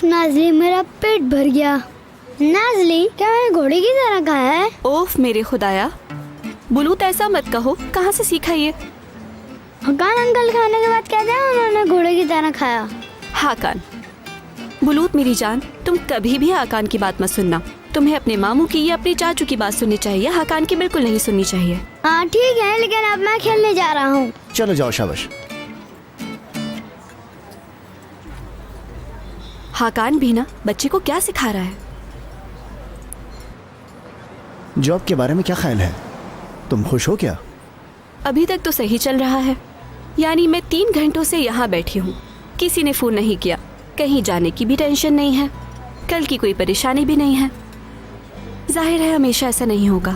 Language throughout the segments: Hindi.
नाज़ली, मेरा पेट भर गया। नाज़ली, क्या मैंने घोड़े की तरह खाया है? ओफ मेरे खुदाया, बुलूत ऐसा मत कहो, कहाँ से सीखा ये? हकान अंकल खाने के बाद कहते हैं उन्होंने घोड़े की तरह खाया। हाकान, बुलूत मेरी जान, तुम कभी भी हाकान की बात मत सुनना। तुम्हें अपने मामू की या अपने चाचू की बात सुननी चाहिए, हाकान की बिल्कुल नहीं सुननी चाहिए। हाँ ठीक है, लेकिन अब मैं खेलने जा रहा हूँ। चलो जाओ, शाबाश। हाकान भी ना बच्चे को क्या सिखा रहा है? जॉब के बारे में क्या ख्याल है? तुम खुश हो क्या? अभी तक तो सही चल रहा है। यानी मैं 3 घंटों से यहाँ बैठी हूँ, किसी ने फोन नहीं किया, कहीं जाने की भी टेंशन नहीं है, कल की कोई परेशानी भी नहीं है। जाहिर है हमेशा ऐसा नहीं होगा।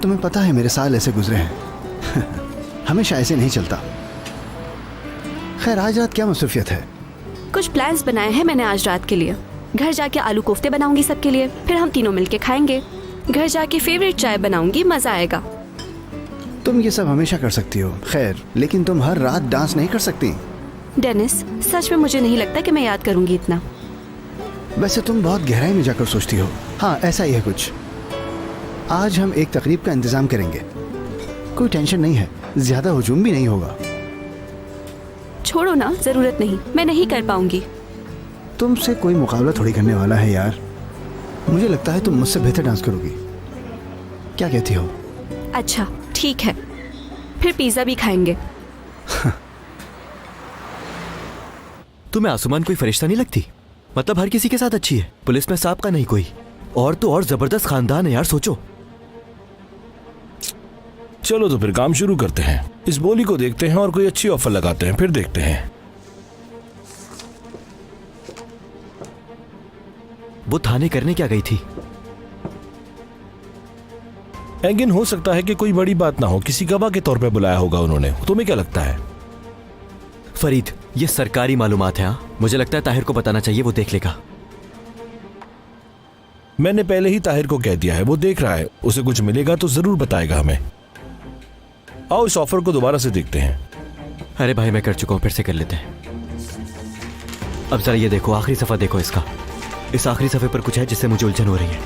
तुम्हें पता है मेरे साल ऐसे गुजरे हैं। हमेशा ऐसे नहीं चलता। खैर, आज रात क्या मसरूफियत है? कुछ प्लान्स बनाए हैं मैंने आज रात के लिए। घर जाके आलू कोफ्ते बनाऊंगी सबके लिए, फिर हम तीनों मिलके खाएंगे। घर जाके फेवरेट चाय बनाऊंगी, मजा आएगा। तुम ये सब हमेशा कर सकती हो, खैर, लेकिन तुम हर रात डांस नहीं कर सकती। डेनिस, सच में मुझे नहीं लगता कि मैं याद करूंगी इतना। वैसे तुम बहुत गहराई में जाकर सोचती हो। हाँ, ऐसा ही है कुछ। आज हम एक तकरीब का इंतजाम करेंगे। कोई टेंशन नहीं है, ज्यादा हुजूम भी नहीं होगा। छोड़ो ना, जरूरत नहीं, मैं नहीं कर पाऊंगी। तुमसे कोई मुकाबला थोड़ी करने वाला है यार। मुझे लगता है तुम मुझसे बेहतर डांस करोगी। क्या कहती हो? अच्छा ठीक है, फिर पिज्जा भी खाएंगे। तुम्हें आसमान कोई फरिश्ता नहीं लगती? मतलब हर किसी के साथ अच्छी है, पुलिस में सांप का नहीं कोई। और तो और जबरदस्त खानदान है यार, सोचो। चलो तो फिर काम शुरू करते हैं। इस बोली को देखते हैं और कोई अच्छी ऑफर लगाते हैं, फिर देखते हैं। वो थाने करने क्या गई थी? लेकिन हो सकता है कि कोई बड़ी बात ना हो, किसी गवाह के तौर पे बुलाया होगा उन्होंने। तुम्हें क्या लगता है? फरीद, ये सरकारी मालूमात है। हाँ, मुझे लगता है ताहिर को बताना चाहिए, वो देख लेगा। मैंने पहले ही ताहिर को कह दिया है, वो देख रहा है। उसे कुछ मिलेगा तो जरूर बताएगा हमें। आओ इस ऑफर को दोबारा से देखते हैं। अरे भाई, मैं कर चुका हूं, फिर से कर लेते हैं। अब जरा ये देखो, आखिरी सफा देखो इसका। इस आखिरी सफे पर कुछ है जिससे मुझे उलझन हो रही है।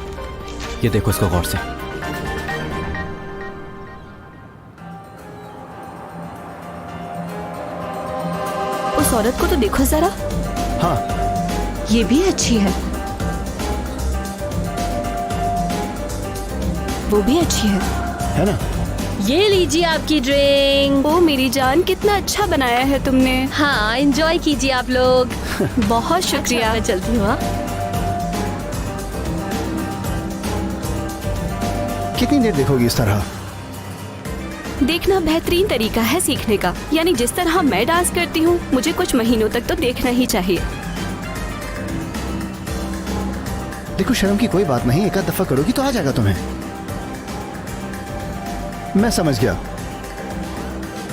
ये देखो इसको गौर से। उस औरत को तो देखो जरा। हाँ, ये भी अच्छी है, वो भी अच्छी है ना? ये लीजिए आपकी ड्रिंक। ओ मेरी जान, कितना अच्छा बनाया है तुमने। हाँ, एंजॉय कीजिए आप लोग। बहुत शुक्रिया। मैं चलती हूँ। कितनी देर देखोगी इस तरह? देखना बेहतरीन तरीका है सीखने का। यानी जिस तरह मैं डांस करती हूँ, मुझे कुछ महीनों तक तो देखना ही चाहिए। देखो, शर्म की कोई बात नहीं, एक आध दफा करोगी तो आ जाएगा तुम्हें। मैं समझ गया।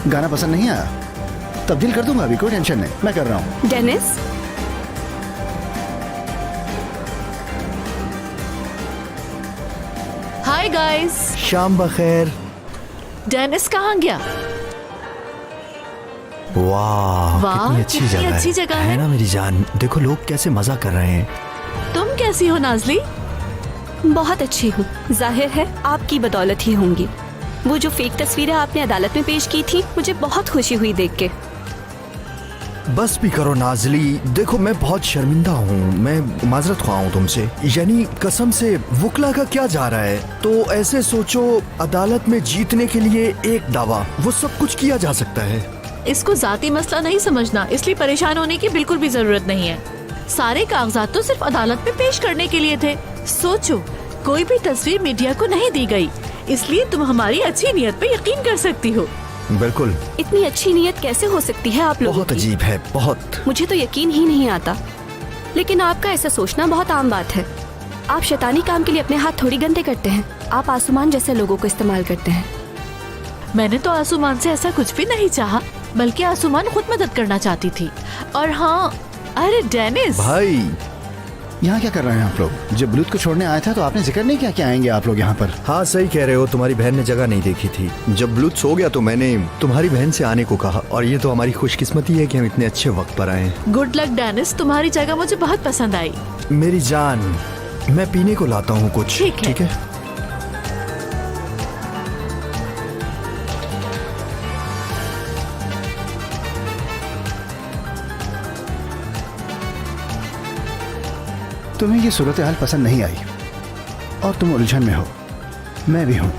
गाना पसंद नहीं आया? तब्दील कर दूंगा, अभी कोई टेंशन नहीं, मैं कर रहा हूँ। Dennis, hi guys. शाम बखैर। डेनिस कहाँ गया? वाह, वाह, कितनी अच्छी जगह है ना मेरी जान। देखो लोग कैसे मजा कर रहे हैं। तुम कैसी हो नाज़ली? बहुत अच्छी हूँ। जाहिर है आपकी बदौलत ही होंगी। वो जो फेक तस्वीरें आपने अदालत में पेश की थी, मुझे बहुत खुशी हुई देख के। बस भी करो नाज़ली, देखो मैं बहुत शर्मिंदा हूँ। मैं माजरत ख्वाह हूँ तुमसे। यानी कसम से, वुकला का क्या जा रहा है? तो ऐसे सोचो, अदालत में जीतने के लिए एक दावा, वो सब कुछ किया जा सकता है। इसको जाती मसला नहीं समझना, इसलिए परेशान होने की बिल्कुल भी जरूरत नहीं है। सारे कागजात तो सिर्फ अदालत में पेश करने के लिए थे। सोचो, कोई भी तस्वीर मीडिया को नहीं दी गई, इसलिए तुम हमारी अच्छी नीयत पे यकीन कर सकती हो। बिल्कुल। इतनी अच्छी नीयत कैसे हो सकती है आप लोगों की? बहुत अजीब है, बहुत। मुझे तो यकीन ही नहीं आता। लेकिन आपका ऐसा सोचना बहुत आम बात है। आप शैतानी काम के लिए अपने हाथ थोड़ी गंदे करते हैं। आप आसुमान जैसे लोगों को इस्तेमाल करते हैं। मैंने तो आसुमान से ऐसा कुछ भी नहीं चाहा, बल्कि आसुमान खुद मदद करना चाहती थी। और हाँ, अरे डेनिस भाई, यहाँ क्या कर रहे हैं आप लोग? जब ब्लूथ को छोड़ने आया था तो आपने जिक्र नहीं किया कि आएंगे आप लोग यहाँ पर। हाँ सही कह रहे हो, तुम्हारी बहन ने जगह नहीं देखी थी। जब ब्लूथ सो गया तो मैंने तुम्हारी बहन से आने को कहा, और ये तो हमारी खुशकिस्मती है कि हम इतने अच्छे वक्त पर आए। गुड लक डेनिस, तुम्हारी जगह मुझे बहुत पसंद आई। मेरी जान, मैं पीने को लाता हूँ कुछ। ठीक है। ठीक है। तुम्हें ये सूरत हाल पसंद नहीं आई और तुम उलझन में हो, मैं भी हूं।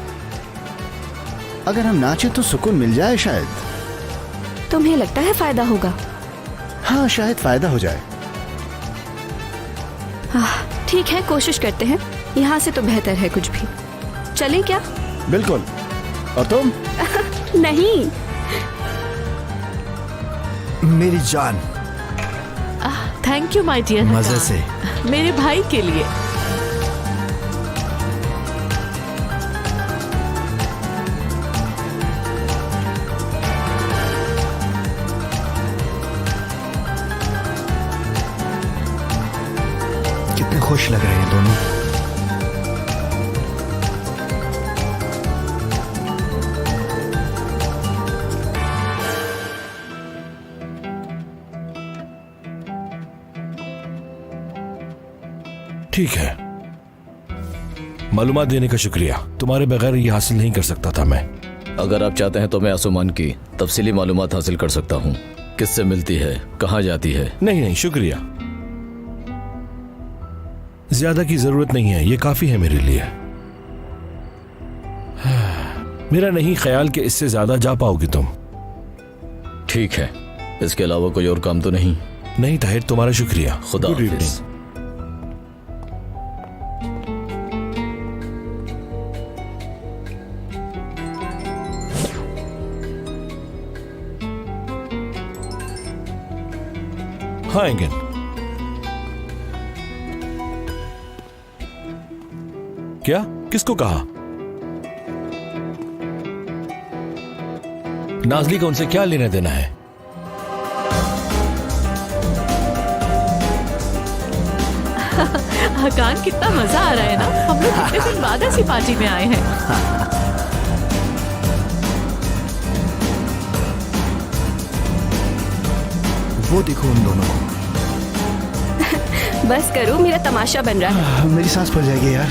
अगर हम नाचे तो सुकून मिल जाए शायद। तुम्हें लगता है फायदा होगा? हाँ शायद फायदा हो जाए। ठीक है, कोशिश करते हैं। यहाँ से तो बेहतर है कुछ भी। चलें क्या? बिल्कुल। और तुम? नहीं। मेरी जान, थैंक यू माय डियर। मजे से। मेरे भाई के लिए। कितने खुश लग रहे हैं दोनों। ठीक है, मालूमात देने का शुक्रिया। तुम्हारे बगैर ये हासिल नहीं कर सकता था मैं। अगर आप चाहते हैं तो मैं आसुमान की तफसीली मालूमात हासिल कर सकता हूँ। किससे मिलती है, कहाँ जाती है? नहीं नहीं शुक्रिया, ज्यादा की जरूरत नहीं है, ये काफी है मेरे लिए। मेरा नहीं ख्याल कि इससे ज्यादा जा पाओगी तुम। ठीक है, इसके अलावा कोई और काम तो नहीं? नहीं ताहिर, तुम्हारा शुक्रिया। खुदा गुड हाफिज। इवनिंग। हाँ एंगन, क्या? किसको कहा? नाजली का उनसे क्या लेना देना है? हकान, कितना मजा आ रहा है ना। हम लोग कितने दिन बाद ऐसी पार्टी में आए हैं। वो देखो उन दोनों को। बस करो, मेरा तमाशा बन रहा है। मेरी सांस फूल जाएगी यार।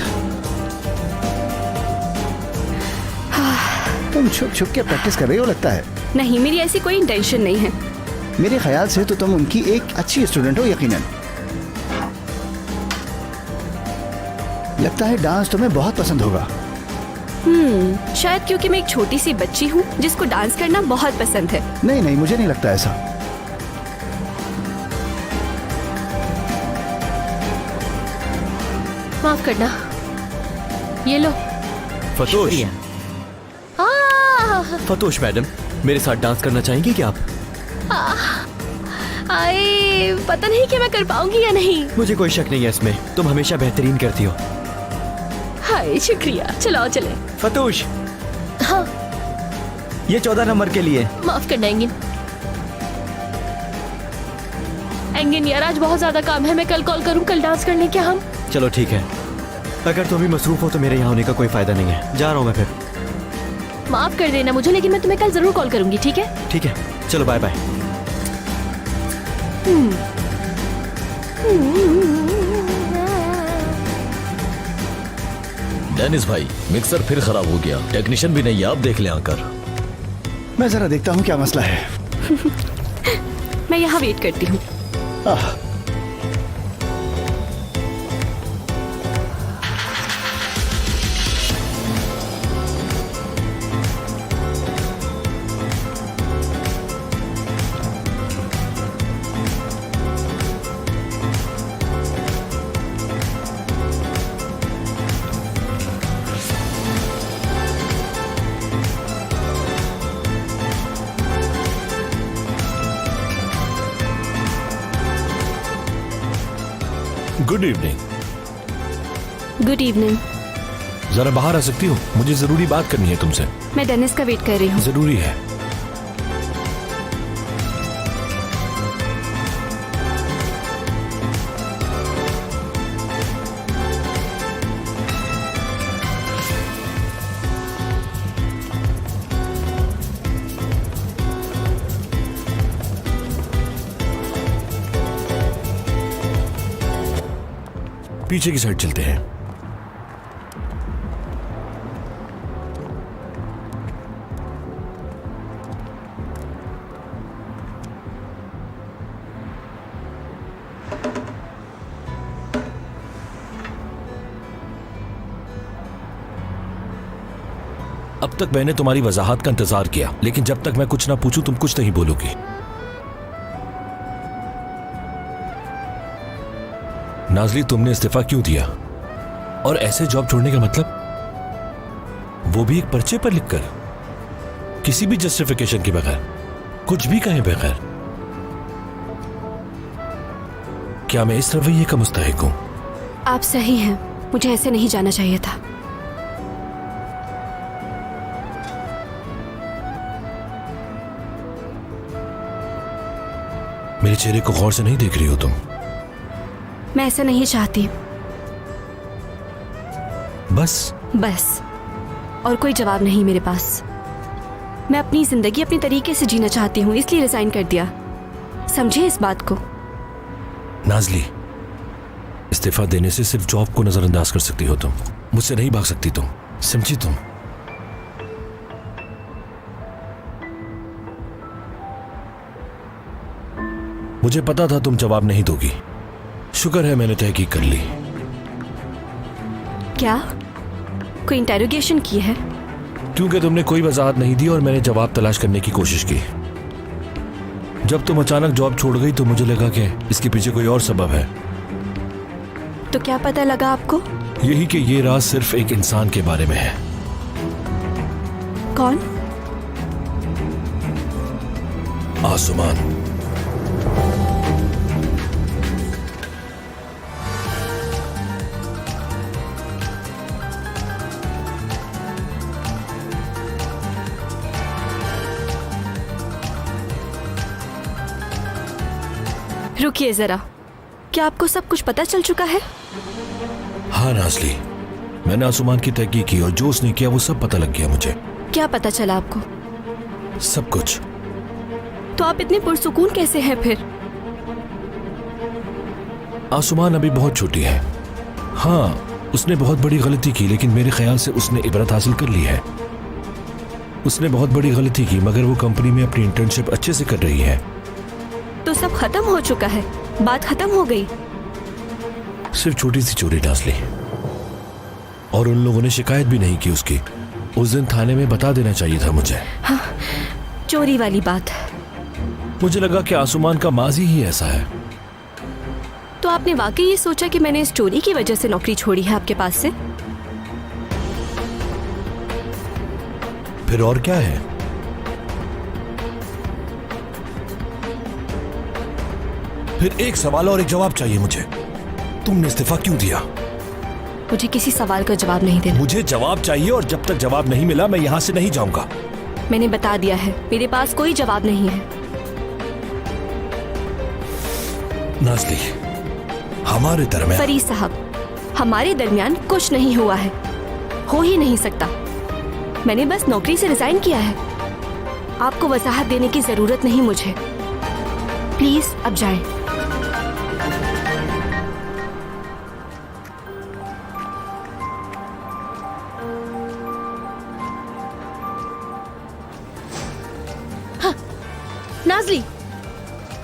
तुम छुप छुप के प्रैक्टिस कर रही हो लगता है। नहीं, मेरी ऐसी कोई इंटेंशन नहीं है। मेरे ख्याल से तो तुम उनकी एक अच्छी स्टूडेंट हो यकीनन। लगता है डांस तुम्हें बहुत पसंद होगा। शायद क्योंकि मैं एक छोटी सी बच्ची हूँ जिसको डांस करना बहुत पसंद है। नहीं नहीं, मुझे नहीं लगता ऐसा। माफ करना, ये लो। फतोश, फतोश मैडम, मेरे साथ डांस करना चाहेंगी क्या आप? आए, पता नहीं कि मैं कर पाऊंगी या नहीं। मुझे कोई शक नहीं है इसमें, तुम हमेशा बेहतरीन करती हो। हाय शुक्रिया, चलो चले। फतोश, हाँ ये 14 नंबर के लिए। माफ करना एंगिन। एंगिन यार, आज बहुत ज्यादा काम है, मैं कल कॉल करूँ कल डांस करने क्या हम? चलो ठीक है, अगर तुम भी मसरूफ हो तो मेरे यहाँ होने का कोई फायदा नहीं है। जा रहा हूँ मैं फिर। माफ कर देना मुझे, लेकिन मैं तुम्हें कल जरूर कॉल करूंगी, ठीक है? ठीक है, चलो बाय बाय। डेनिस भाई, मिक्सर फिर खराब हो गया। टेक्नीशियन भी नहीं है, आप देख ले आकर। मैं जरा देखता हूँ क्या मसला है। मैं यहाँ वेट करती हूँ। आह, गुड इवनिंग। Good evening. जरा बाहर आ सकती हो? मुझे जरूरी बात करनी है तुमसे। मैं डेनिस का वेट कर रही हूँ। जरूरी है। पीछे की साइड चलते हैं। अब तक मैंने तुम्हारी वजाहत का इंतजार किया, लेकिन जब तक मैं कुछ ना पूछूं तुम कुछ नहीं बोलोगी। नाज़ली, तुमने इस्तीफा क्यों दिया? और ऐसे जॉब छोड़ने का मतलब, वो भी एक पर्चे पर लिखकर, किसी भी जस्टिफिकेशन के बगैर, कुछ भी कहे बगैर। क्या मैं इस रवैये का मुस्तहिक हूं? आप सही हैं, मुझे ऐसे नहीं जाना चाहिए था। मेरे चेहरे को गौर से नहीं देख रही हो तुम? मैं ऐसा नहीं चाहती। बस और कोई जवाब नहीं मेरे पास। मैं अपनी जिंदगी अपनी तरीके से जीना चाहती हूँ, इसलिए रिजाइन कर दिया। समझे इस बात को? नाज़ली, इस्तीफा देने से सिर्फ जॉब को नजरअंदाज कर सकती हो तुम, मुझसे नहीं भाग सकती तुम, समझी तुम? मुझे पता था तुम जवाब नहीं दोगी। शुक्र है मैंने तहकीक कर ली। क्या कोई इंटेरोगेशन की है? क्योंकि तुमने कोई वजाहत नहीं दी और मैंने जवाब तलाश करने की कोशिश की। जब तुम अचानक जॉब छोड़ गई तो मुझे लगा कि इसके पीछे कोई और सबब है। तो क्या पता लगा आपको? यही कि ये राज सिर्फ एक इंसान के बारे में है। कौन? आसमान। रुकिए जरा, क्या आपको सब कुछ पता चल चुका है? हाँ नाज़ली, मैंने आसमान की तहकीक की और जो उसने किया वो सब पता लग गया मुझे। क्या पता चला आपको? सब कुछ। तो आप इतने पुरसुकून कैसे हैं फिर? आसमान अभी बहुत छोटी है। हाँ, उसने बहुत बड़ी गलती की, लेकिन मेरे ख्याल से उसने इबरत हासिल कर ली है। उसने बहुत बड़ी गलती की, मगर वो कंपनी में अपनी इंटर्नशिप अच्छे से कर रही है। तो सब खत्म हो चुका है, बात खत्म हो गई। सिर्फ छोटी सी चोरी नाज़ली, और उन लोगों ने शिकायत भी नहीं की उसकी। उस दिन थाने में बता देना चाहिए था मुझे। हाँ, चोरी वाली बात। मुझे लगा कि आसमान का माजी ही ऐसा है। तो आपने वाकई ये सोचा कि मैंने इस चोरी की वजह से नौकरी छोड़ी है आपके पास से? फिर और क्या है? फिर एक सवाल और एक जवाब चाहिए मुझे। तुमने इस्तीफा क्यों दिया? मुझे किसी सवाल का जवाब नहीं देना। मुझे जवाब चाहिए, और जब तक जवाब नहीं मिला मैं यहां से नहीं जाऊंगा। मैंने बता दिया है, मेरे पास कोई जवाब नहीं है। नाज़ली, हमारे दरमियान। फरीद साहब, हमारे दरमियान कुछ नहीं हुआ है, हो ही नहीं सकता। मैंने बस नौकरी से रिजाइन किया है। आपको वजाहत देने की जरूरत नहीं मुझे। प्लीज अब जाएं। नाज़ली,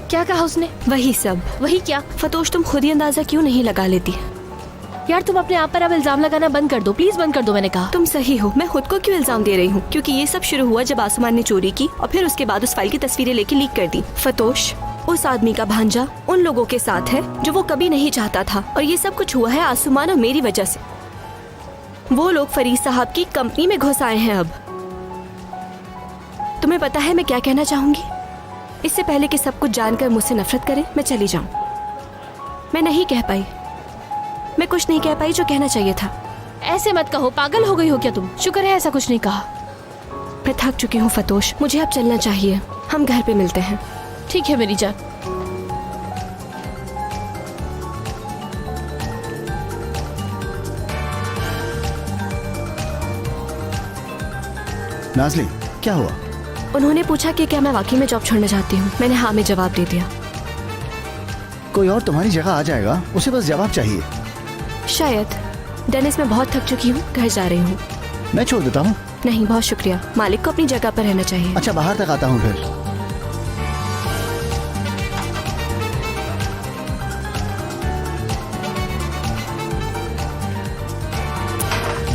क्या कहा उसने? वही सब। वही क्या? फतोश, तुम खुद ही अंदाजा क्यों नहीं लगा लेती? यार तुम अपने आप पर अब इल्जाम लगाना बंद कर दो, प्लीज बंद कर दो। मैंने कहा। तुम सही हो, मैं खुद को क्यों इल्जाम दे रही हूँ? क्योंकि ये सब शुरू हुआ जब आसमान ने चोरी की और फिर उसके बाद उस फाइल की तस्वीरें लेके लीक कर दी। फतोश उस आदमी का भांजा उन लोगों के साथ है जो वो कभी नहीं चाहता था, और ये सब कुछ हुआ है आसमान और मेरी वजह से। वो लोग फरीद साहब की कंपनी में घुस आए हैं। अब तुम्हें पता है मैं क्या कहना चाहूंगी? इससे पहले कि सब कुछ जानकर मुझसे नफरत करें, मैं चली जाऊं। मैं नहीं कह पाई, मैं कुछ नहीं कह पाई जो कहना चाहिए था। ऐसे मत कहो, पागल हो गई हो क्या तुम? शुक्र है ऐसा कुछ नहीं कहा। मैं थक चुकी हूँ फतोश, मुझे अब चलना चाहिए। हम घर पे मिलते हैं। ठीक है मेरी जान। नाज़ली, क्या हुआ? उन्होंने पूछा कि क्या मैं वाकई में जॉब छोड़ना चाहती हूँ। मैंने हाँ में जवाब दे दिया। कोई और तुम्हारी जगह आ जाएगा, उसे बस जवाब चाहिए। शायद। डेनिस, मैं बहुत थक चुकी हूँ, घर जा रही हूँ। मैं छोड़ देता हूँ। नहीं, बहुत शुक्रिया। मालिक को अपनी जगह पर रहना चाहिए। अच्छा, बाहर तक आता हूँ फिर।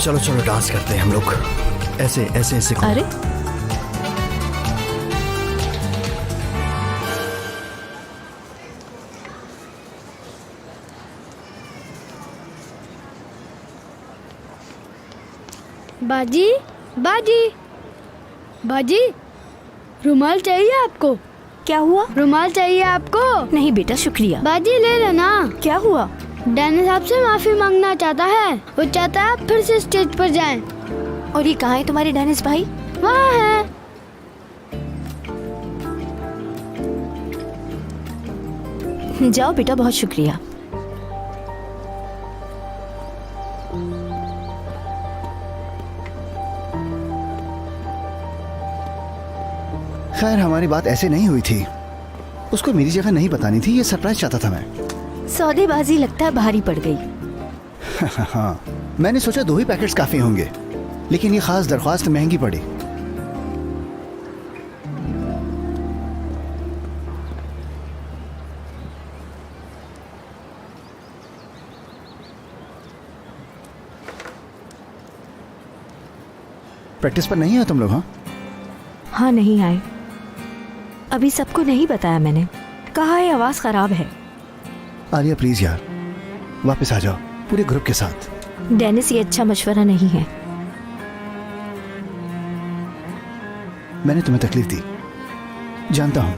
चलो चलो डांस करते हैं हम लोग। ऐसे ऐसे ऐसे करो। अरे बाजी, बाजी, बाजी, रुमाल चाहिए आपको? क्या हुआ? रुमाल चाहिए आपको? नहीं बेटा, शुक्रिया। बाजी ले लेना। क्या हुआ? डेनिस आपसे माफी मांगना चाहता है। वो चाहता है आप फिर से स्टेज पर जाएं। और ये कहाँ है तुम्हारे डेनिस भाई? वहाँ है। जाओ बेटा, बहुत शुक्रिया। खैर, हमारी बात ऐसे नहीं हुई थी। उसको मेरी जगह नहीं बतानी थी, ये सरप्राइज चाहता था मैं। सौदेबाजी लगता है भारी पड़ गई। हाँ, मैंने सोचा 2 ही पैकेट्स काफी होंगे, लेकिन ये खास दरख्वास्त महंगी पड़ी। प्रैक्टिस पर नहीं है तुम लोग? हाँ हाँ, नहीं आए। अभी सबको नहीं बताया मैंने। कहा है आवाज खराब है। आलिया प्लीज यार, वापस आ जाओ पूरे ग्रुप के साथ। डेनिस, ये अच्छा मशवरा नहीं है। मैंने तुम्हें तकलीफ दी, जानता हूं।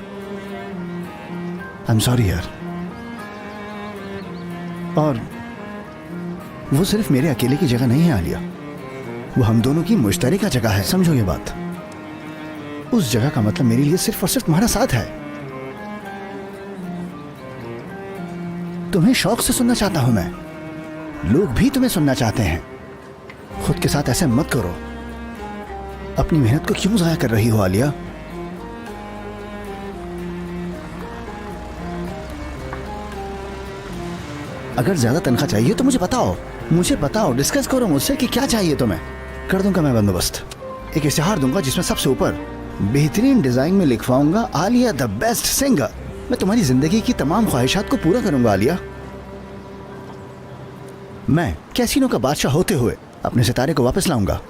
आई एम सॉरी यार। और वो सिर्फ मेरे अकेले की जगह नहीं है आलिया, वो हम दोनों की मुश्तरका जगह है, समझो ये बात। उस जगह का मतलब मेरे लिए सिर्फ और सिर्फ तुम्हारा साथ है। तुम्हें शौक से सुनना चाहता हूं मैं, लोग भी तुम्हें सुनना चाहते हैं। खुद के साथ ऐसे मत करो। अपनी मेहनत को क्यों जाया कर रही हो आलिया? अगर ज्यादा तनख्वाह चाहिए तो मुझे बताओ, डिस्कस करो मुझसे कि क्या चाहिए तुम्हें। कर दूंगा मैं बंदोबस्त। एक इश्तिहार दूंगा जिसमें सबसे ऊपर बेहतरीन डिजाइन में लिखवाऊंगा, आलिया द बेस्ट सिंगर। मैं तुम्हारी जिंदगी की तमाम ख्वाहिशात को पूरा करूंगा आलिया। मैं कैसीनो का बादशाह होते हुए अपने सितारे को वापस लाऊंगा।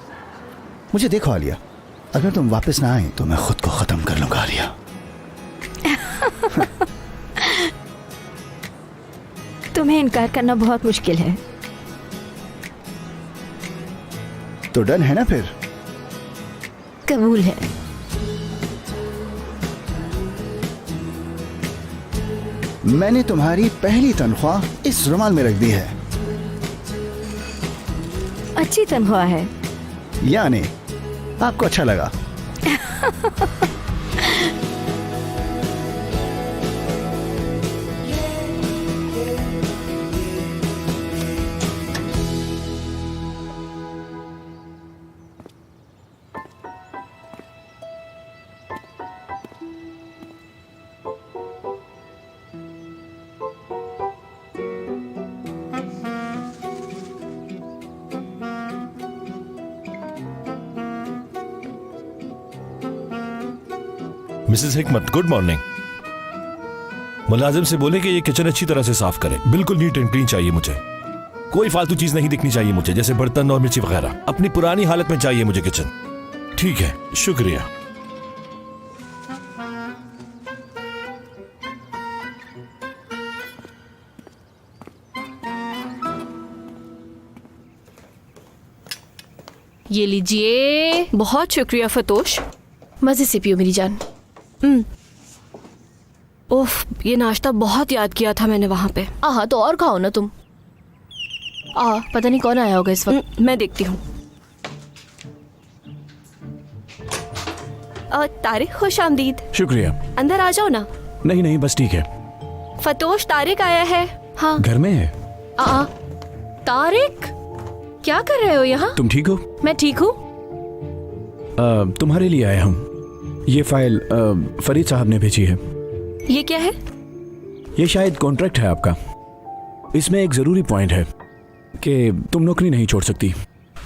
मुझे देखो आलिया, अगर तुम वापस ना आए तो मैं खुद को खत्म कर लूंगा आलिया। तुम्हें इनकार करना बहुत मुश्किल है। तो डन है ना फिर? कबूल है। मैंने तुम्हारी पहली तनख्वाह इस रुमाल में रख दी है। अच्छी तनख्वाह है। यानी आपको अच्छा लगा? मिसेस हिकमत, गुड मॉर्निंग। मुलाजिम से बोले कि ये किचन अच्छी तरह से साफ करे। बिल्कुल नीट एंड क्लीन चाहिए मुझे। कोई फालतू चीज नहीं दिखनी चाहिए मुझे, जैसे बर्तन और मिर्ची वगैरह। अपनी पुरानी हालत में चाहिए मुझे किचन। ठीक है, शुक्रिया। ये लीजिए। बहुत शुक्रिया फतोश। मजे से पियो मेरी जान। उफ, ये नाश्ता बहुत याद किया था मैंने वहाँ पे। हाँ तो और खाओ ना तुम। पता नहीं कौन आया होगा इस वक्त। मैं देखती हूँ। तारिक, खुश आमदीद। शुक्रिया। अंदर आ जाओ ना। नहीं नहीं, बस ठीक है। फतोश, तारिक आया है। हाँ, घर में है। तारिक, क्या कर रहे हो यहाँ? तुम ठीक हो? मैं ठीक हूँ। तुम्हारे लिए आए हम। ये फाइल फरीद साहब ने भेजी है। ये क्या है? ये शायद कॉन्ट्रैक्ट है आपका। इसमें एक जरूरी पॉइंट है कि तुम नौकरी नहीं छोड़ सकती,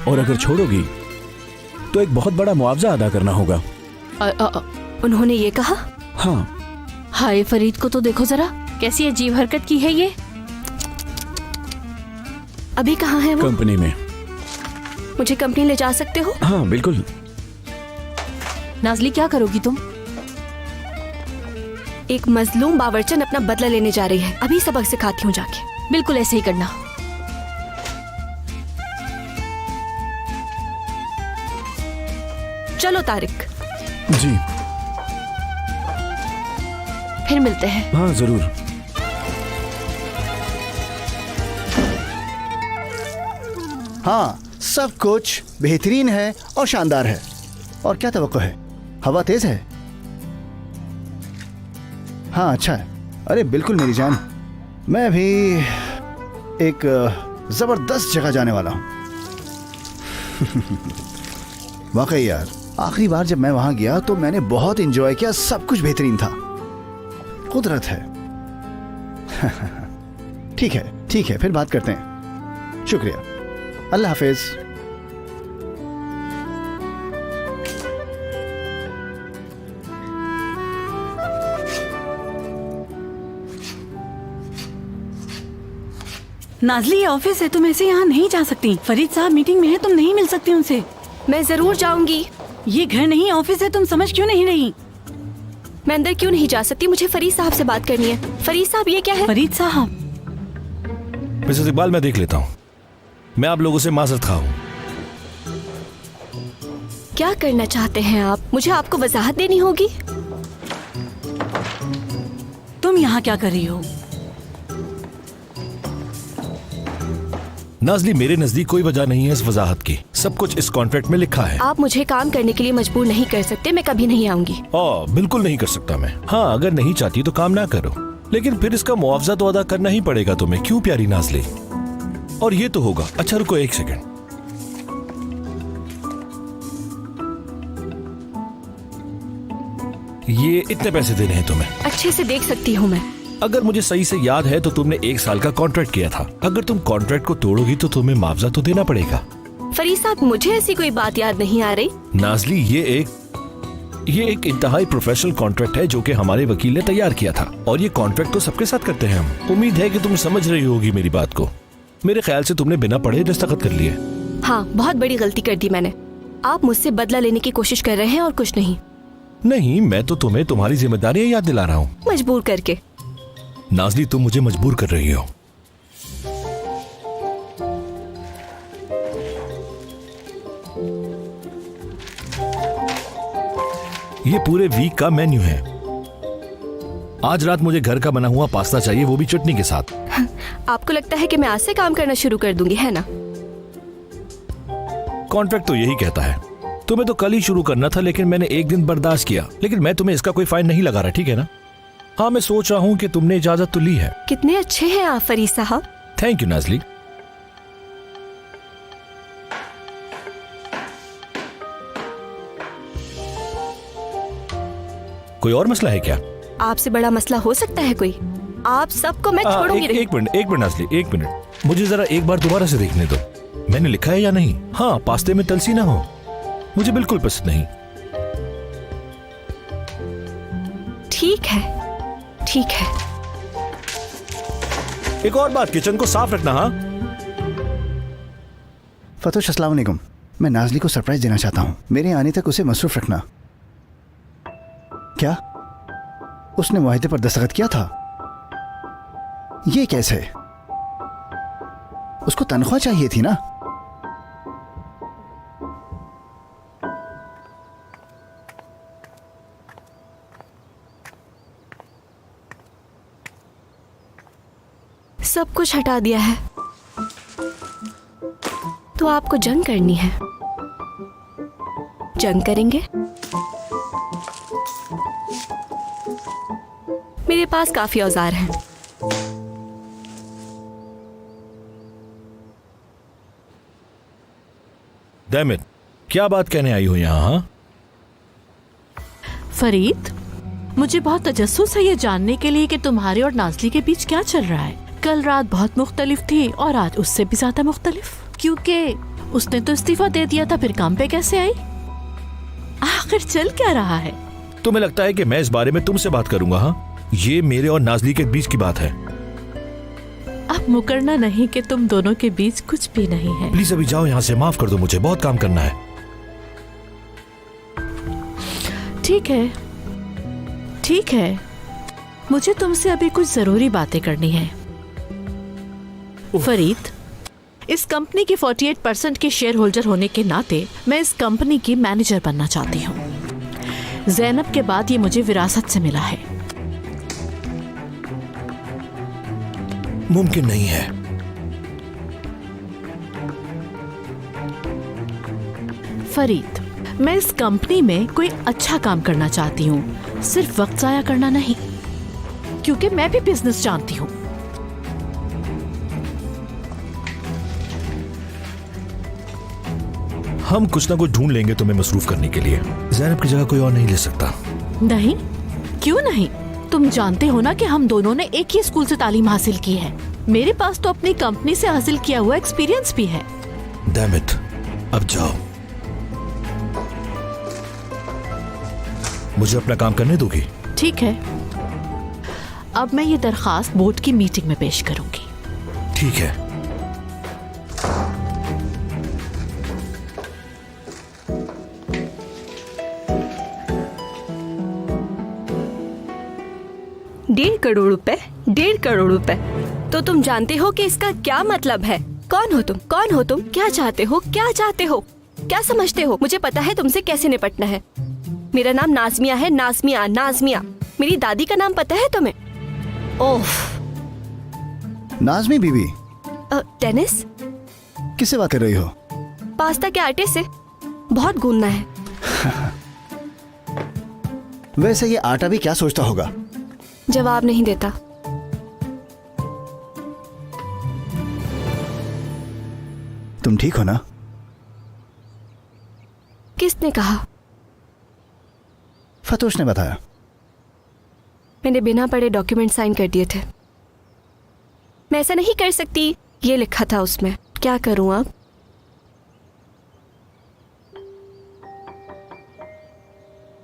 और अगर छोड़ोगी तो एक बहुत बड़ा मुआवजा अदा करना होगा। उन्होंने ये कहा? हाँ। हाय, फरीद को तो देखो जरा, कैसी अजीब हरकत की है ये। अभी कहाँ है वो? कंपनी में। मुझे कंपनी ले जा सकते हो? हाँ बिल्कुल। नाज़ली, क्या करोगी तुम? एक मजलूम बावर्चन अपना बदला लेने जा रही है। अभी सबक सिखाती हूँ जाके। बिल्कुल ऐसे ही करना। चलो तारिक। जी। फिर मिलते हैं। हाँ जरूर। हाँ, सब कुछ बेहतरीन है और शानदार है। और क्या तवक्को है? हवा तेज है? हाँ अच्छा है। अरे बिल्कुल मेरी जान, मैं भी एक जबरदस्त जगह जाने वाला हूँ। वाकई यार, आखिरी बार जब मैं वहां गया तो मैंने बहुत एंजॉय किया, सब कुछ बेहतरीन था। कुदरत है। ठीक है, फिर बात करते हैं। शुक्रिया, अल्लाह हाफिज। नाज़ली, ये ऑफिस है, तुम ऐसे यहाँ नहीं जा सकती। फरीद साहब मीटिंग में है, तुम नहीं मिल सकती उनसे। मैं जरूर जाऊंगी। ये घर नहीं ऑफिस है, तुम समझ क्यों नहीं रही? मैं अंदर क्यों नहीं जा सकती? मुझे फरीद साहब से बात करनी है। फरीद साहब, ये क्या है? फरीद साहब। मिसेस इकबाल, मैं देख लेता हूँ। मैं आप लोगों से माजरत खा हूँ। क्या करना चाहते हैं आप? मुझे आपको वजाहत देनी होगी। तुम यहाँ क्या कर रही हो? नाज़ली, मेरे नजदीक कोई वजह नहीं है इस वजाहत की। सब कुछ इस कॉन्ट्रैक्ट में लिखा है। आप मुझे काम करने के लिए मजबूर नहीं कर सकते। मैं कभी नहीं आऊंगी। बिल्कुल नहीं कर सकता मैं। हाँ, अगर नहीं चाहती तो काम ना करो, लेकिन फिर इसका मुआवजा तो अदा करना ही पड़ेगा तुम्हें। क्यों प्यारी नाज़ली? और ये तो होगा। अच्छा रुको एक सेकंड। ये इतने पैसे देने हैं तुम्हें। अच्छे से देख सकती हूँ मैं। अगर मुझे सही से याद है तो तुमने 1 साल का कॉन्ट्रैक्ट किया था। अगर तुम कॉन्ट्रैक्ट को तोड़ोगी तो तुम्हें मुआवजा तो देना पड़ेगा। फरीद साहब, मुझे ऐसी कोई बात याद नहीं आ रही। नाज़ली, ये एक इंतहाई प्रोफेशनल कॉन्ट्रैक्ट है जो कि हमारे वकील ने तैयार किया था, और ये कॉन्ट्रैक्ट तो सबके साथ करते हैं हम। उम्मीद है कि तुम समझ रही होगी मेरी बात को। मेरे ख्याल से तुमने बिना पढ़े दस्तखत कर लिए। हाँ, बहुत बड़ी गलती कर दी मैंने। आप मुझसे बदला लेने की कोशिश कर रहे हैं और कुछ नहीं। नहीं, मैं तो तुम्हें तुम्हारी जिम्मेदारियां याद दिला रहा हूँ। मजबूर करके। नाज़ली, तुम मुझे मजबूर कर रही हो। ये पूरे वीक का मेन्यू है। आज रात मुझे घर का बना हुआ पास्ता चाहिए, वो भी चटनी के साथ। आपको लगता है कि मैं आज से काम करना शुरू कर दूंगी, है ना? कॉन्ट्रैक्ट तो यही कहता है। तुम्हें तो कल ही शुरू करना था, लेकिन मैंने एक दिन बर्दाश्त किया। लेकिन मैं तुम्हें इसका कोई फाइन नहीं लगा रहा, ठीक है ना? हाँ, मैं सोच रहा हूँ कि तुमने इजाजत तो ली है। कितने अच्छे हैं आप फरीद साहब। Thank you Nazli. कोई और मसला है क्या? आपसे बड़ा मसला हो सकता है कोई? आप सबको मैं छोड़ूंगी नहीं। एक मिनट नाज़ली, एक मिनट। मुझे जरा एक बार दोबारा से देखने दो। मैंने लिखा है या नहीं? हाँ, पास्ते में तलसी ना हो, मुझे बिल्कुल पसंद नहीं। ठीक है। एक और बात, किचन को साफ रखना। हाँ फतोश, अस्सलाम वालेकुम। मैं नाज़ली को सरप्राइज देना चाहता हूँ। मेरे आने तक उसे मसरूफ रखना। क्या उसने मुआहदे पर दस्तखत किया था? ये कैसे? उसको तनख्वाह चाहिए थी ना? सब कुछ हटा दिया है तो आपको जंग करनी है। जंग करेंगे? मेरे पास काफी औजार हैं। डैम इट, क्या बात कहने आई हो यहाँ? हाँ? फरीद, मुझे बहुत तजस्सुस है ये जानने के लिए कि तुम्हारे और नाज़ली के बीच क्या चल रहा है। कल रात बहुत मुख्तलिफ थी और आज उससे भी ज्यादा मुख्तलिफ, क्योंकि उसने तो इस्तीफा दे दिया था, फिर काम पे कैसे आई? आखिर चल क्या रहा है? तुम्हें लगता है कि मैं इस बारे में तुमसे बात करूंगा? हाँ, ये मेरे और नाजली के बीच की बात है। अब मुकरना नहीं कि तुम दोनों के बीच कुछ भी नहीं है। प्लीज अभी जाओ यहाँ से, माफ कर दो, मुझे बहुत काम करना है। ठीक है, ठीक है, मुझे तुमसे अभी कुछ जरूरी बातें करनी है। फरीद, इस कंपनी की 48% के शेयर होल्डर होने के नाते मैं इस कंपनी की मैनेजर बनना चाहती हूँ। ज़ैनब के बाद ये मुझे विरासत से मिला है। मुमकिन नहीं है। फरीद, मैं इस कंपनी में कोई अच्छा काम करना चाहती हूँ, सिर्फ वक्त जाया करना नहीं, क्योंकि मैं भी बिजनेस जानती हूँ। हम कुछ ना कुछ ढूंढ लेंगे तुम्हें मसरूफ करने के लिए। ज़ैनब की जगह कोई और नहीं ले सकता। नहीं, क्यों नहीं? तुम जानते हो ना कि हम दोनों ने एक ही स्कूल से तालीम हासिल की है। मेरे पास तो अपनी कंपनी से हासिल किया हुआ एक्सपीरियंस भी है। डैम इट, अब जाओ। मुझे अपना काम करने दोगी? ठीक है, अब मैं ये दरखास्त बोर्ड की मीटिंग में पेश करूंगी। ठीक है। ₹1.5 करोड़। तो तुम जानते हो कि इसका क्या मतलब है? कौन हो तुम? कौन हो तुम? क्या चाहते हो? क्या चाहते हो? क्या समझते हो? मुझे पता है तुमसे कैसे निपटना है। मेरा नाम नाज़मिया है, नाज़मिया, नाज़मिया। मेरी दादी का नाम पता है तुम्हें? ओफ। नाज़मी बीबी। डेनिस? किससे बात कर रही हो? पास्ता के आटे से। बहुत गूंदना है। वैसे ये आटा भी क्या सोचता होगा? जवाब नहीं देता। तुम ठीक हो ना? किसने कहा? फतोश ने बताया। मैंने बिना पढ़े डॉक्यूमेंट साइन कर दिए थे। मैं ऐसा नहीं कर सकती, ये लिखा था उसमें। क्या करूं अब?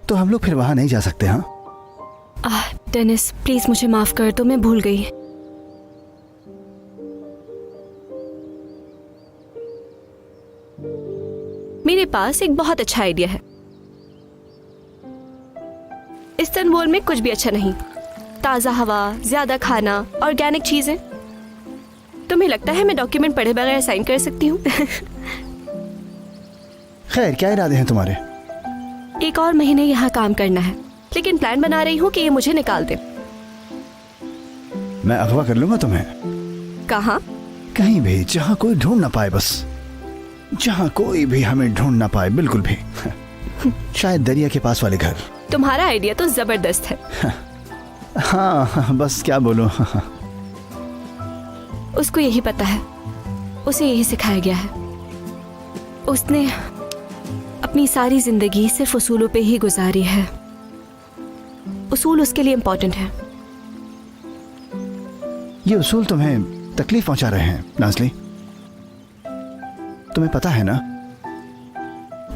तो हम लोग फिर वहां नहीं जा सकते? हाँ डेनिस, प्लीज मुझे माफ कर दो, मैं भूल गई। मेरे पास एक बहुत अच्छा आइडिया है। इस्तांबुल में कुछ भी अच्छा नहीं। ताज़ा हवा, ज्यादा खाना, ऑर्गेनिक चीजें। तुम्हें लगता है मैं डॉक्यूमेंट पढ़े बगैर साइन कर सकती हूँ? खैर, क्या इरादे हैं तुम्हारे? 1 और महीने यहाँ काम करना है, लेकिन प्लान बना रही हूँ कि ये मुझे निकाल दे। मैं अगवा कर लूंगा तुम्हें। कहाँ? कहीं भी, जहाँ कोई ढूंढ ना पाए। बस जहाँ कोई भी हमें ढूंढ ना पाए, बिल्कुल भी। शायद दरिया के पास वाले घर। तुम्हारा आइडिया तो जबरदस्त है। हाँ, बस क्या बोलूं। उसको यही पता है, उसे यही सिखाया गया है। उसने अपनी सारी जिंदगी सिर्फ उसूलों पे ही गुजारी है। उसूल उसके लिए इम्पोर्टेंट है। ये उसूल तुम्हें तकलीफ पहुंचा रहे हैं नाज़ली, तुम्हें पता है ना?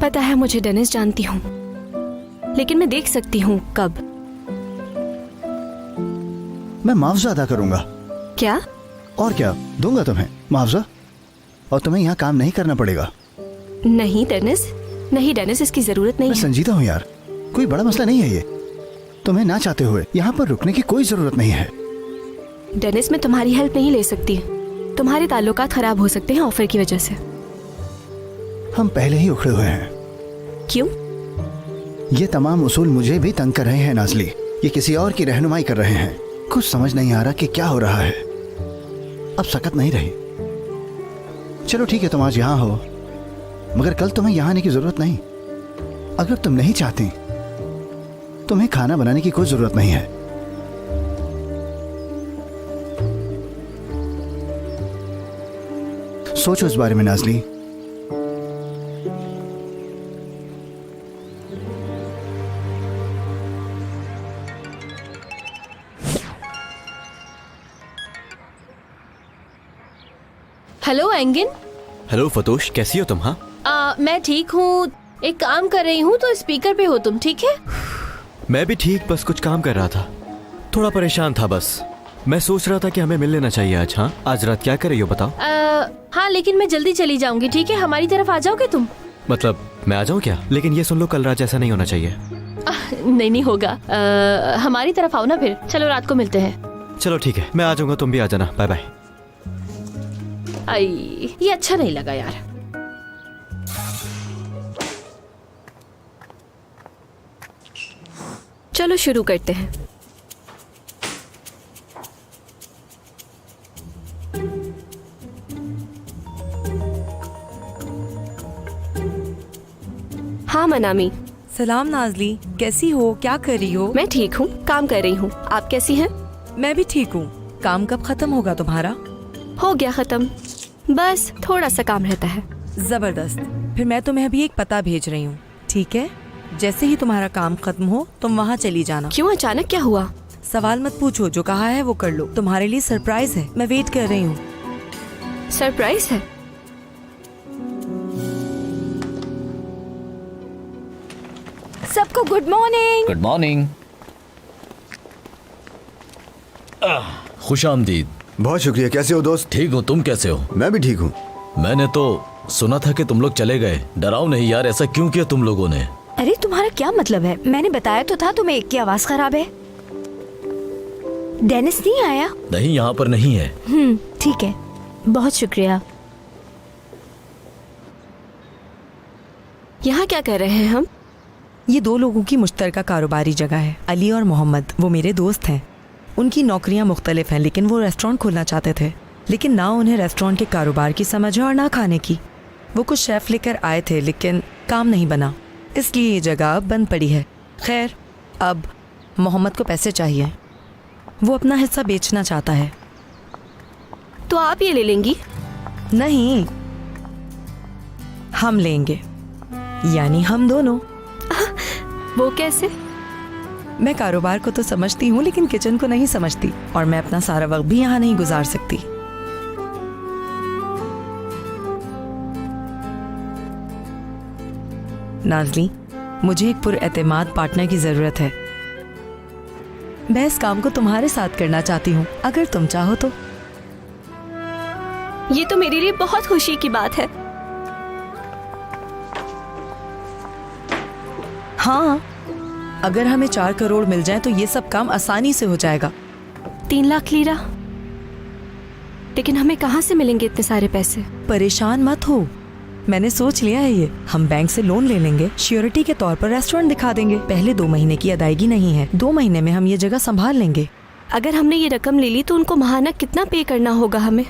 पता है मुझे, डेनिस, जानती हूँ, लेकिन मैं देख सकती हूँ कब। मैं मुआवजा अदा करूंगा। क्या? और क्या दूंगा तुम्हें, मुआवजा। और तुम्हें यहाँ काम नहीं करना पड़ेगा। नहीं डेनिस, नहीं डेनिस, इसकी जरूरत नहीं मैं है। संजीदा हूँ यार, कोई बड़ा मसला नहीं है ये। तुम्हें ना चाहते हुए यहाँ पर रुकने की कोई जरूरत नहीं है। डेनिस, मैं तुम्हारी हेल्प नहीं ले सकती। तुम्हारे ताल्लुकात खराब हो सकते हैं ऑफर की वजह से। हम पहले ही उखड़े हुए हैं। क्यों? ये तमाम उसूल मुझे भी तंग कर रहे हैं नाज़ली। ये किसी और की रहनुमाई कर रहे हैं। कुछ समझ नहीं आ रहा कि क्या हो रहा है। अब सकत नहीं रही। चलो ठीक है, तुम आज यहाँ हो, मगर कल तुम्हें यहाँ आने की जरूरत नहीं। अगर तुम नहीं चाहती, तुम्हें खाना बनाने की कोई जरूरत नहीं है। सोचो इस बारे में Nazli. Hello Engin. Hello Fatos, कैसी हो तुम? हाँ, मैं ठीक हूँ। एक काम कर रही हूँ तो स्पीकर पे हो तुम, ठीक है? मैं भी ठीक, बस कुछ काम कर रहा था, थोड़ा परेशान था बस। मैं सोच रहा था कि हमें मिल लेना चाहिए आज। हाँ, आज रात क्या कर रही हो बताओ? हाँ, लेकिन मैं जल्दी चली जाऊंगी, ठीक है? हमारी तरफ आ जाओगे तुम? मतलब मैं आ जाऊँ क्या? लेकिन ये सुन लो, कल रात ऐसा नहीं होना चाहिए। नहीं होगा। हमारी तरफ आओ ना फिर। चलो रात को मिलते हैं। चलो ठीक है, मैं आ जाऊंगा, तुम भी आ जाना। Bye bye. आई, ये अच्छा नहीं लगा यार। चलो शुरू करते हैं। हाँ मनामी। सलाम नाजली, कैसी हो? क्या कर रही हो? मैं ठीक हूँ, काम कर रही हूँ। आप कैसी हैं? मैं भी ठीक हूँ। काम कब खत्म होगा तुम्हारा? हो गया खत्म, बस थोड़ा सा काम रहता है। जबरदस्त। फिर मैं तुम्हें अभी एक पता भेज रही हूँ, ठीक है? जैसे ही तुम्हारा काम खत्म हो तुम वहाँ चली जाना। क्यों, अचानक क्या हुआ? सवाल मत पूछो, जो कहा है वो कर लो। तुम्हारे लिए सरप्राइज है, मैं वेट कर रही हूँ। सरप्राइज है? सबको गुड मॉर्निंग। Good morning. खुश आमदीद। बहुत शुक्रिया। कैसे हो दोस्त? ठीक हो, तुम कैसे हो? मैं भी ठीक हूँ। मैंने तो सुना था कि तुम लोग चले गए। डराओ नहीं यार, ऐसा क्यों किया तुम लोगों ने? अरे तुम्हारा क्या मतलब है? मैंने बताया तो था तुम्हें एक की आवाज खराब है। डेनिस नहीं आया? नहीं, यहाँ पर नहीं है। ठीक है, बहुत शुक्रिया। यहाँ क्या कर रहे हैं हम? ये दो लोगों की मुश्तरका कारोबारी जगह है। अली और मोहम्मद, वो मेरे दोस्त हैं। उनकी नौकरियां मुख्तलिफ हैं, लेकिन वो रेस्टोरेंट खोलना चाहते थे, लेकिन ना उन्हें रेस्टोरेंट के कारोबार की समझ है और ना खाने की। वो कुछ शेफ लेकर आए थे, लेकिन काम नहीं बना, इसलिए ये जगह अब बंद पड़ी है। खैर, अब मोहम्मद को पैसे चाहिए, वो अपना हिस्सा बेचना चाहता है। तो आप ये ले लेंगी? नहीं, हम लेंगे, यानी हम दोनों। वो कैसे? मैं कारोबार को तो समझती हूँ, लेकिन किचन को नहीं समझती, और मैं अपना सारा वक्त भी यहाँ नहीं गुजार सकती। नाज़ली, मुझे एक पुरएतमाद पार्टनर की जरूरत है। मैं इस काम को तुम्हारे साथ करना चाहती हूँ, अगर तुम चाहो तो। ये तो मेरे लिए बहुत खुशी की बात है। हाँ, अगर हमें 4 करोड़ मिल जाए तो ये सब काम आसानी से हो जाएगा। 3 लाख लीरा? लेकिन हमें कहाँ से मिलेंगे इतने सारे पैसे? परेशान मत हो, मैंने सोच लिया है ये। हम बैंक से लोन ले लेंगे, श्योरिटी के तौर पर रेस्टोरेंट दिखा देंगे। पहले 2 महीने की अदायगी नहीं है, 2 महीने में हम ये जगह संभाल लेंगे। अगर हमने ये रकम ले ली तो उनको माहाना कितना पे करना होगा हमें?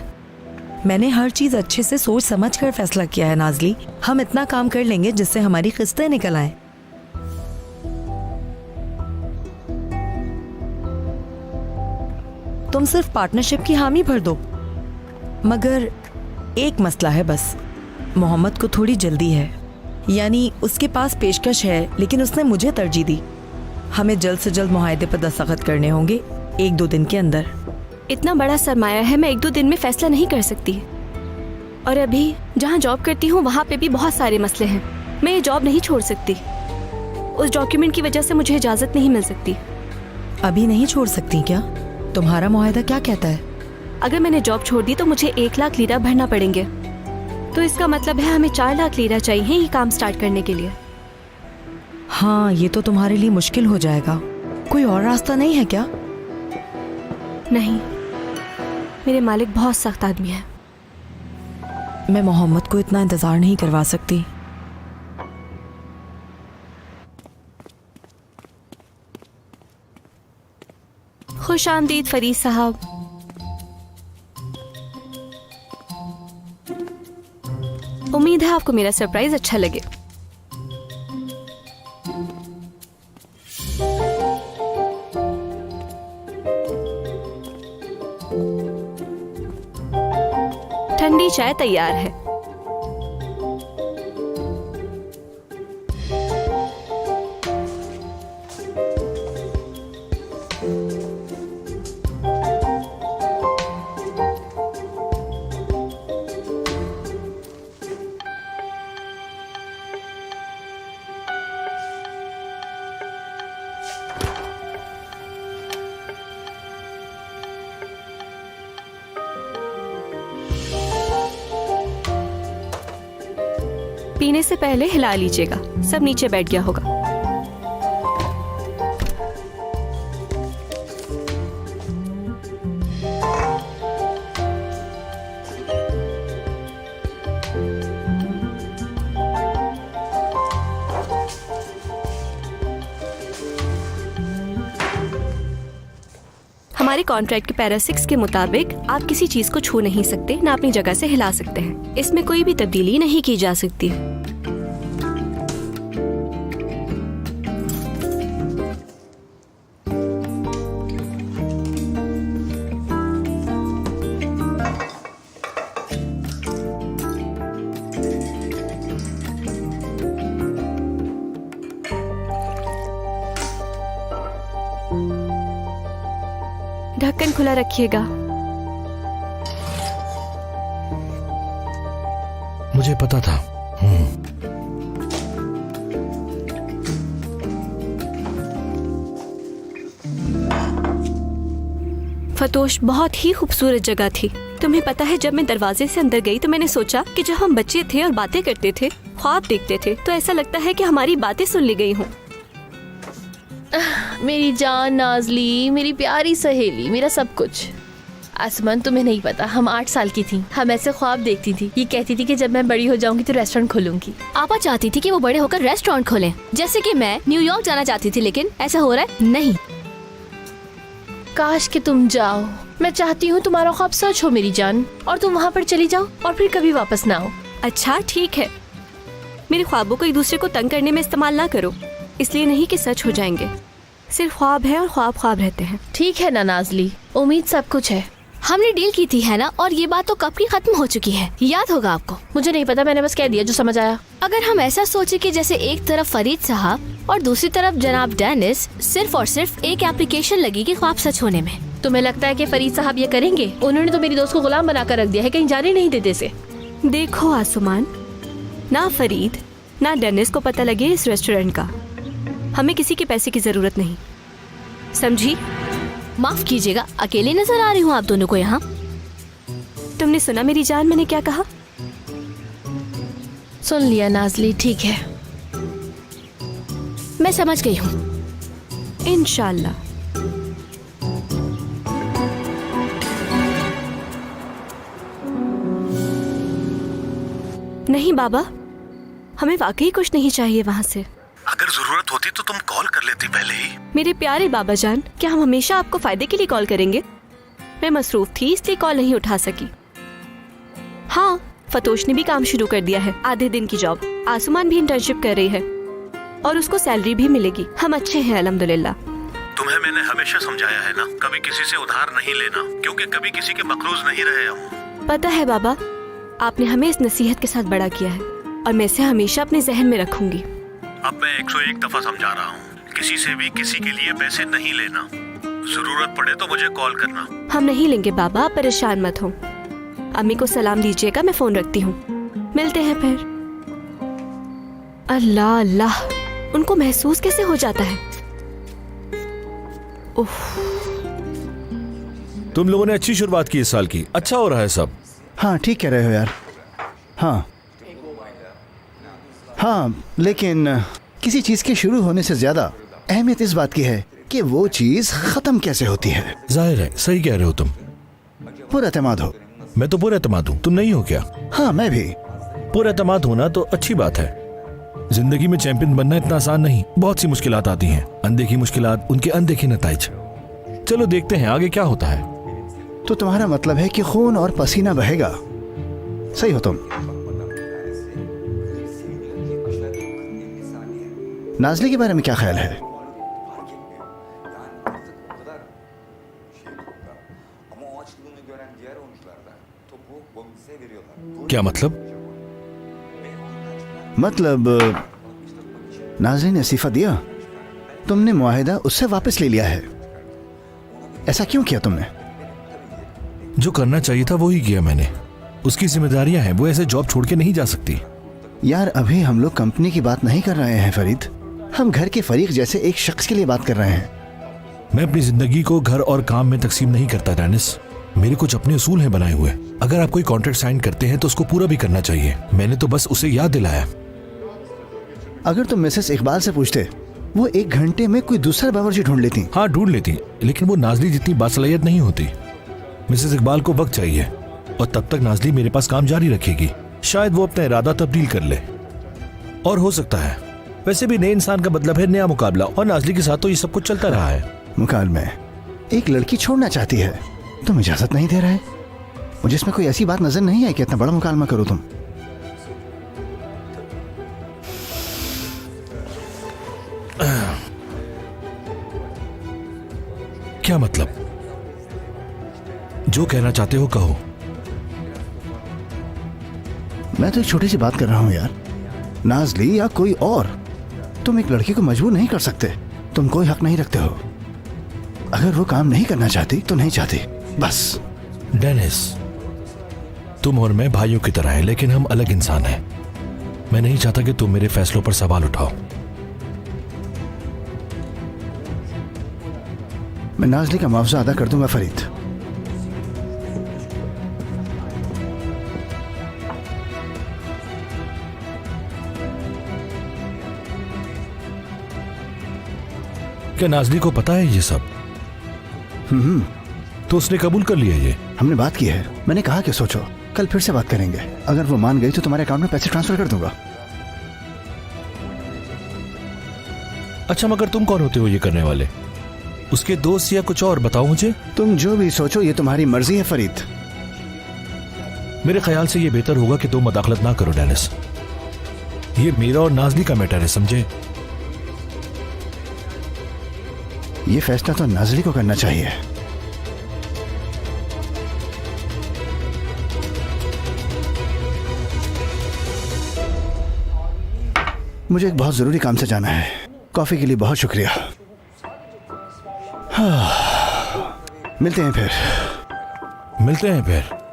मैंने हर चीज अच्छे से सोच समझ कर फैसला किया है नाज़ली। हम इतना काम कर लेंगे जिससे हमारी किस्तें निकल आए। तुम सिर्फ पार्टनरशिप की हामी भर दो। मगर एक मसला है बस, मोहम्मद को थोड़ी जल्दी है, यानी उसके पास पेशकश है, लेकिन उसने मुझे तरजीह दी। हमें जल्द से जल्द मुआहदे पर दस्तखत करने होंगे, 1-2 दिन के अंदर। इतना बड़ा सरमाया है, मैं 1-2 दिन में फैसला नहीं कर सकती। और अभी जहाँ जॉब करती हूँ वहाँ पे भी बहुत सारे मसले हैं। मैं ये जॉब नहीं छोड़ सकती। उस डॉक्यूमेंट की वजह से मुझे इजाज़त नहीं मिल सकती। अभी नहीं छोड़ सकती क्या? तुम्हारा मुआहदा क्या कहता है? अगर मैंने जॉब छोड़ दी तो मुझे 1 लाख लीरा भरना पड़ेंगे। तो इसका मतलब है हमें 4 लाख लीरा चाहिए ये काम स्टार्ट करने के लिए। हाँ, ये तो तुम्हारे लिए मुश्किल हो जाएगा। कोई और रास्ता नहीं है क्या? नहीं, मेरे मालिक बहुत सख्त आदमी है। मैं मोहम्मद को इतना इंतजार नहीं करवा सकती। खुश आमदीद फरीद साहब। उम्मीद है आपको मेरा सरप्राइज अच्छा लगे। ठंडी चाय तैयार है। पीने से पहले हिला लीजिएगा, सब नीचे बैठ गया होगा। हमारे कॉन्ट्रैक्ट के पैरा 6 के मुताबिक आप किसी चीज को छू नहीं सकते, ना अपनी जगह से हिला सकते हैं। इसमें कोई भी तब्दीली नहीं की जा सकती। ढक्कन खुला रखिएगा। मुझे पता था। फतोश, बहुत ही खूबसूरत जगह थी। तुम्हें पता है, जब मैं दरवाजे से अंदर गई तो मैंने सोचा कि जब हम बच्चे थे और बातें करते थे, ख्वाब देखते थे, तो ऐसा लगता है कि हमारी बातें सुन ली गई हों। मेरी जान नाजली, मेरी प्यारी सहेली, मेरा सब कुछ। आसमान, तुम्हें नहीं पता, हम 8 साल की थी। हम ऐसे ख्वाब देखती थी। ये कहती थी कि जब मैं बड़ी हो जाऊंगी तो रेस्टोरेंट खोलूंगी। आपा चाहती थी कि वो बड़े होकर रेस्टोरेंट खोलें, जैसे कि मैं न्यूयॉर्क जाना चाहती थी, लेकिन ऐसा हो रहा है नहीं। काश कि तुम जाओ। मैं चाहती हूँ तुम्हारा ख्वाब सच हो मेरी जान, और तुम वहाँ पर चली जाओ और फिर कभी वापस ना आओ। अच्छा ठीक है, मेरे ख्वाबों को एक दूसरे को तंग करने में इस्तेमाल ना करो। इसलिए नहीं कि सच हो जाएंगे, सिर्फ ख्वाब है और ख्वाब ख्वाब रहते हैं। ठीक है ना नाजली, उम्मीद सब कुछ है। हमने डील की थी है ना, और ये बात तो कब की खत्म हो चुकी है, याद होगा आपको। मुझे नहीं पता, मैंने बस कह दिया जो समझ आया। अगर हम ऐसा सोचे कि जैसे एक तरफ फरीद साहब और दूसरी तरफ जनाब डेनिस, सिर्फ और सिर्फ एक एप्लीकेशन लगेगी ख्वाब सच होने में। तुम्हें लगता है कि फरीद साहब ये करेंगे? उन्होंने तो मेरी दोस्त को गुलाम बनाकर रख दिया है, कहीं जाने नहीं देते से। देखो आसमान, ना फरीद ना डेनिस को पता लगे इस रेस्टोरेंट का। हमें किसी के पैसे की जरूरत नहीं, समझी? माफ कीजिएगा, अकेले नजर आ रही हूँ आप दोनों को यहाँ। तुमने सुना मेरी जान, मैंने क्या कहा? सुन लिया नाजली, ठीक है। मैं समझ गई हूँ। इंशाल्लाह। नहीं बाबा, हमें वाकई कुछ नहीं चाहिए वहाँ से। अगर जरूरत होती तो तुम कॉल कर लेती पहले ही। मेरे प्यारे बाबा जान, क्या हम हमेशा आपको फायदे के लिए कॉल करेंगे? मैं मसरूफ थी इसलिए कॉल नहीं उठा सकी। हाँ, फतोश ने भी काम शुरू कर दिया है, आधे दिन की जॉब। आसमान भी इंटर्नशिप कर रही है और उसको सैलरी भी मिलेगी। हम अच्छे हैं अल्हम्दुलिल्लाह। तुम्हें मैंने हमेशा समझाया है ना, कभी किसी से उधार नहीं लेना, क्योंकि कभी किसी के मकरूज नहीं रहे हम। पता है बाबा, आपने हमें इस नसीहत के साथ बड़ा किया है और मैं इसे हमेशा अपने जहन में रखूंगी। अब मैं 101 दफा समझा रहा हूँ, किसी से भी किसी के लिए पैसे नहीं लेना। जरूरत पड़े तो मुझे कॉल करना। हम नहीं लेंगे बाबा, आप परेशान मत हो। अम्मी को सलाम दीजिएगा, मैं फोन रखती हूँ। मिलते हैं फिर। अल्लाह अल्लाह, उनको महसूस कैसे हो जाता है? उफ। तुम लोगों ने अच्छी शुरुआत की इस साल की, अच्छा हो रहा है सब। हाँ ठीक कह रहे हो यार। हाँ हाँ, लेकिन किसी चीज के शुरू होने से ज्यादा अहमियत इस बात की है कि वो चीज खत्म कैसे होती है। जाहिर है, सही कह रहे हो तुम। पुरएतमाद हो। मैं तो पुरएतमाद हूँ, तुम नहीं हो क्या? हाँ मैं भी। पुरएतमाद होना तो अच्छी बात है। जिंदगी में चैंपियन बनना इतना आसान नहीं, बहुत सी मुश्किलात आती हैं। अनदेखी मुश्किलात, उनके अनदेखे नताइज। चलो देखते हैं आगे क्या होता है। तो तुम्हारा मतलब है कि खून और पसीना बहेगा, सही हो तुम। नाजली के बारे में क्या ख्याल है? क्या मतलब? मतलब नाजली ने इस्तीफा दिया, तुमने मुआहिदा उससे वापस ले लिया है। ऐसा क्यों किया तुमने? जो करना चाहिए था वो ही किया मैंने। उसकी जिम्मेदारियां हैं, वो ऐसे जॉब छोड़ के नहीं जा सकती। यार अभी हम लोग कंपनी की बात नहीं कर रहे हैं फरीद, हम घर के फरीक जैसे एक शख्स के लिए बात कर रहे हैं। मैं अपनी जिंदगी को घर और काम में तकसीम नहीं करता डेनिस। मेरे कुछ अपने उसूल हैं बनाए हुए। अगर आप कोई कॉन्ट्रैक्ट साइन करते हैं तो उसको पूरा भी करना चाहिए। मैंने तो बस उसे याद दिलाया। अगर तुम मिसेस इकबाल से पूछते, वो 1 घंटे में कोई दूसरा बावर्ची ढूंढ लेती। हाँ ढूंढ लेती, लेकिन वो नाजली जितनी बासलाहियत नहीं होती। मिसेस इकबाल को वक्त चाहिए और तब तक नाजली मेरे पास काम जारी रखेगी। शायद वो अपना इरादा तब्दील कर ले, और हो सकता है। वैसे भी नए इंसान का मतलब है नया मुकाबला, और नाजली के साथ तो ये सब कुछ चलता रहा है। मुकाबले में एक लड़की छोड़ना चाहती है, तुम इजाजत नहीं दे रहे। मुझे इसमें कोई ऐसी बात नजर नहीं आई कि इतना बड़ा मुकालमा करो तुम। क्या मतलब? जो कहना चाहते हो कहो। मैं तो एक छोटी सी बात कर रहा हूं यार। नाजली या कोई और, तुम एक लड़की को मजबूर नहीं कर सकते। तुम कोई हक नहीं रखते हो। अगर वो काम नहीं करना चाहती तो नहीं चाहती, बस। डेनिस, तुम और मैं भाइयों की तरह हैं, लेकिन हम अलग इंसान हैं। मैं नहीं चाहता कि तुम मेरे फैसलों पर सवाल उठाओ। मैं नाजली का मुआवजा अदा कर दूंगा फरीद। क्या नाजली को पता है ये सब? तो उसने कबूल कर लिया ये? हमने बात की है। मैंने कहा कि सोचो, कल फिर से बात करेंगे। अगर वो मान गई तो तुम्हारे अकाउंट में पैसे ट्रांसफर कर दूंगा। अच्छा, मगर तुम कौन होते हो ये करने वाले? उसके दोस्त या कुछ और? बताओ मुझे। तुम जो भी सोचो, ये तुम्हारी मर्जी है फरीद। मेरे ख्याल से ये बेहतर होगा कि तुम मदाखलत ना करो डेनिस। ये मेरा और नाजली का मैटर है, समझे? ये फैसला तो नाजली को करना चाहिए। मुझे एक बहुत जरूरी काम से जाना है। कॉफी के लिए बहुत शुक्रिया। मिलते हैं फिर।